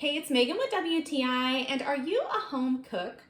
Hey, it's Megan with WTI, and are you a home cook?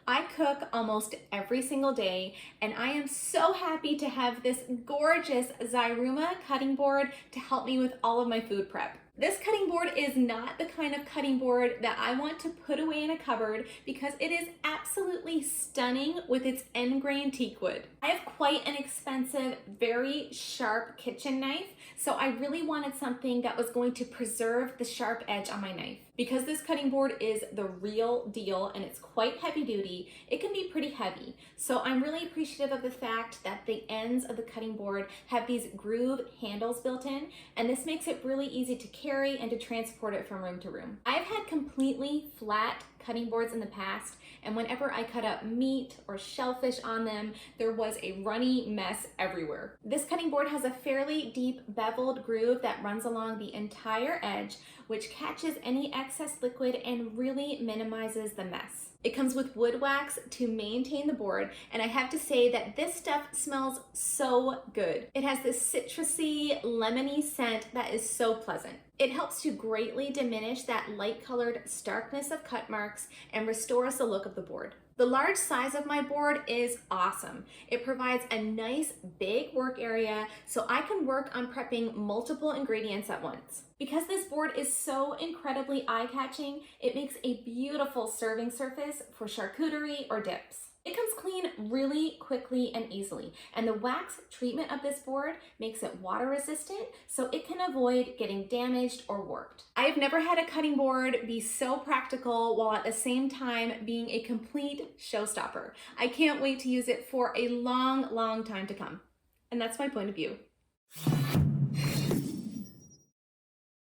I cook almost every single day, and I am so happy to have this gorgeous Ziruma cutting board to help me with all of my food prep. This cutting board is not the kind of cutting board that I want to put away in a cupboard because it is absolutely stunning with its end grain teak wood. I have quite an expensive, very sharp kitchen knife, so I really wanted something that was going to preserve the sharp edge on my knife. Because this cutting board is the real deal and it's quite heavy duty, it can be pretty heavy. So I'm really appreciative of the fact that the ends of the cutting board have these groove handles built in, and this makes it really easy to carry and to transport it from room to room. I've had completely flat cutting boards in the past, and whenever I cut up meat or shellfish on them, there was a runny mess everywhere. This cutting board has a fairly deep beveled groove that runs along the entire edge, which catches any excess liquid and really minimizes the mess. It comes with wood wax to maintain the board, and I have to say that this stuff smells so good. It has this citrusy, lemony scent that is so pleasant. It helps to greatly diminish that light-colored starkness of cut marks and restores the look of the board. The large size of my board is awesome. It provides a nice big work area so I can work on prepping multiple ingredients at once. Because this board is so incredibly eye-catching, it makes a beautiful serving surface for charcuterie or dips. It comes clean really quickly and easily, and the wax treatment of this board makes it water resistant so it can avoid getting damaged or warped. I have never had a cutting board be so practical while at the same time being a complete showstopper. I can't wait to use it for a long time to come. And that's my point of view.